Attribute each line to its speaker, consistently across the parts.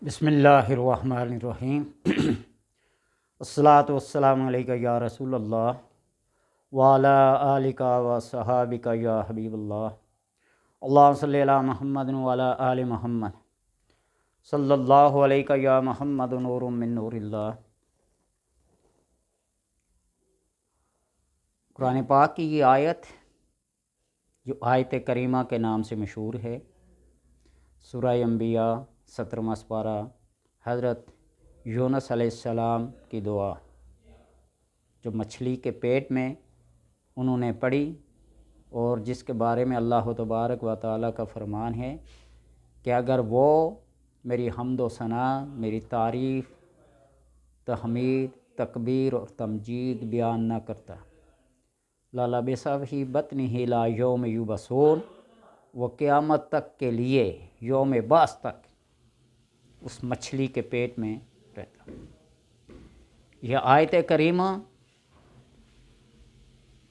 Speaker 1: بسم اللہ الرحمن الرحیم الصلاۃ والسلام علیکہ یا رسول اللہ وعلی آلکہ و صحابکہ یا حبیب اللہ اللہم صلی علی محمد وعلی آل محمد صلی اللہ علیکہ یا محمد نور من نور اللہ۔ قرآن پاک کی یہ آیت جو آیت کریمہ کے نام سے مشہور ہے، سورہ انبیاء 17واں سپارہ، حضرت یونس علیہ السلام کی دعا جو مچھلی کے پیٹ میں انہوں نے پڑھی، اور جس کے بارے میں اللہ تبارک و تعالیٰ کا فرمان ہے کہ اگر وہ میری حمد و ثنا، میری تعریف، تحمید، تکبیر اور تمجید بیان نہ کرتا، لَلَبِثَ فِی بَطْنِهِ إِلَىٰ یوم یبعثون، وہ قیامت تک کے لیے، یوم بعث تک اس مچھلی کے پیٹ میں رہتا۔ یہ آیت کریمہ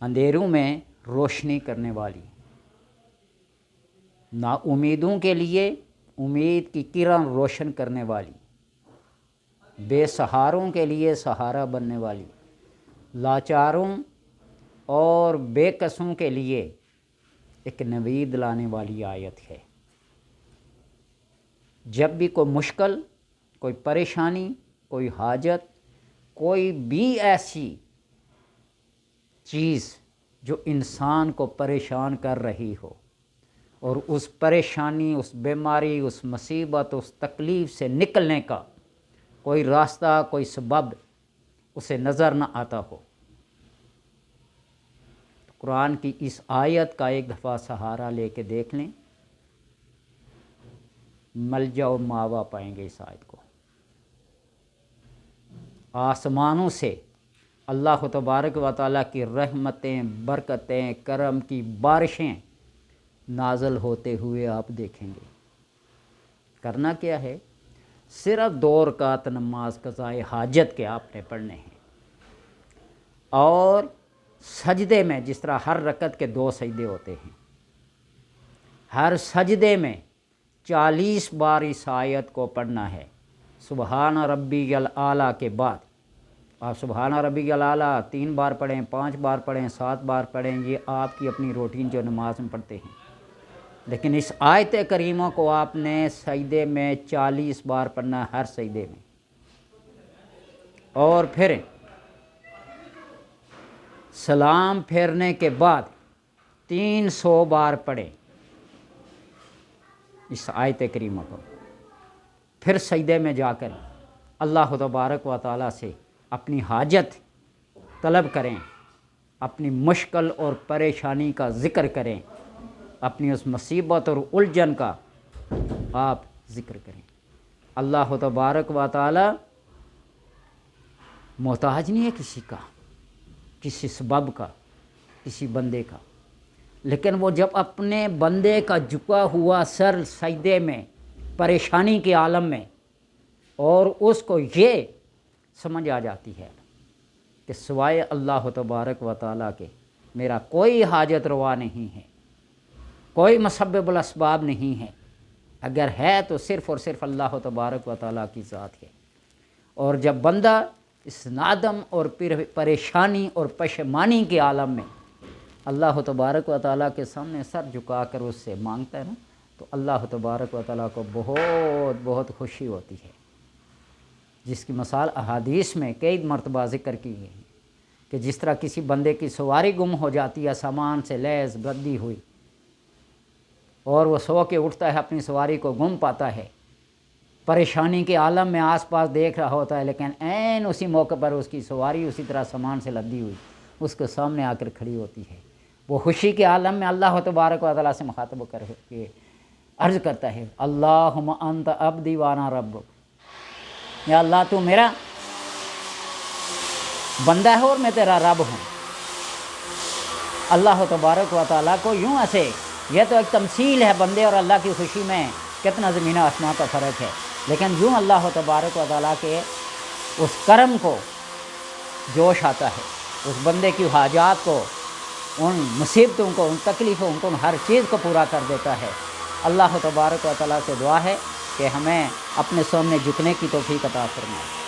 Speaker 1: اندھیروں میں روشنی کرنے والی، نا امیدوں کے لیے امید کی کرن روشن کرنے والی، بے سہاروں کے لیے سہارا بننے والی، لاچاروں اور بے کسوں کے لیے ایک نوید لانے والی آیت ہے۔ جب بھی کوئی مشکل، کوئی پریشانی، کوئی حاجت، کوئی بھی ایسی چیز جو انسان کو پریشان کر رہی ہو، اور اس پریشانی، اس بیماری، اس مصیبت، اس تکلیف سے نکلنے کا کوئی راستہ، کوئی سبب اسے نظر نہ آتا ہو، قرآن کی اس آیت کا ایک دفعہ سہارا لے کے دیکھ لیں، ملجا و ماوا پائیں گے۔ اس آیت کو آسمانوں سے اللہ تبارک و تعالیٰ کی رحمتیں، برکتیں، کرم کی بارشیں نازل ہوتے ہوئے آپ دیکھیں گے۔ کرنا کیا ہے؟ صرف 2 رکعت نماز قضائے حاجت کے آپ نے پڑھنے ہیں، اور سجدے میں جس طرح ہر رکعت کے 2 سجدے ہوتے ہیں، ہر سجدے میں 40 بار اس آیت کو پڑھنا ہے۔ سبحان ربی الاعلیٰ کے بعد آپ سبحان ربی الاعلیٰ 3 بار پڑھیں، 5 بار پڑھیں، 7 بار پڑھیں، یہ آپ کی اپنی روٹین جو نماز میں پڑھتے ہیں، لیکن اس آیت کریمہ کو آپ نے سجدے میں 40 بار پڑھنا، ہر سجدے میں، اور پھر سلام پھیرنے کے بعد 300 بار پڑھیں اس آیت کریمہ کو، پھر سجدے میں جا کر اللہ تبارک و تعالیٰ سے اپنی حاجت طلب کریں، اپنی مشکل اور پریشانی کا ذکر کریں، اپنی اس مصیبت اور الجھن کا آپ ذکر کریں۔ اللہ تبارک و تعالیٰ محتاج نہیں ہے کسی کا، کسی سبب کا، کسی بندے کا، لیکن وہ جب اپنے بندے کا جھکا ہوا سر سجدے میں، پریشانی کے عالم میں، اور اس کو یہ سمجھ آ جاتی ہے کہ سوائے اللہ تبارک و تعالیٰ کے میرا کوئی حاجت روا نہیں ہے، کوئی مسبب الاسباب نہیں ہے، اگر ہے تو صرف اور صرف اللہ تبارک و تعالیٰ کی ذات ہے۔ اور جب بندہ اس نادم اور پریشانی اور پشیمانی کے عالم میں اللہ تبارک و تعالیٰ کے سامنے سر جھکا کر اس سے مانگتا ہے نا، تو اللہ تبارک و تعالیٰ کو بہت بہت خوشی ہوتی ہے، جس کی مثال احادیث میں کئی مرتبہ ذکر کی گئی ہے کہ جس طرح کسی بندے کی سواری گم ہو جاتی ہے، سامان سے لیس گدی ہوئی، اور وہ سو کے اٹھتا ہے، اپنی سواری کو گم پاتا ہے، پریشانی کے عالم میں آس پاس دیکھ رہا ہوتا ہے، لیکن عین اسی موقع پر اس کی سواری اسی طرح سامان سے لدی ہوئی اس کے سامنے آ کر کھڑی ہوتی ہے، وہ خوشی کے عالم میں اللہ تبارک و تعالیٰ سے مخاطب کر کے عرض کرتا ہے، اللہم انت عبدی وانا ربک، یا اللہ تو میرا بندہ ہے اور میں تیرا رب ہوں۔ اللہ تبارک و تعالیٰ کو یوں ایسے، یہ تو ایک تمثیل ہے بندے اور اللہ کی خوشی میں کتنا زمین و آسمان کا فرق ہے، لیکن یوں اللہ تبارک و تعالیٰ کے اس کرم کو جوش آتا ہے، اس بندے کی حاجات کو، ان مصیبتوں کو، ان تکلیفوں کو، ان ہر چیز کو پورا کر دیتا ہے۔ اللہ تبارک و تعالیٰ سے دعا ہے کہ کہ ہمیں اپنے سامنے جھکنے کی توفیق عطا فرمائے۔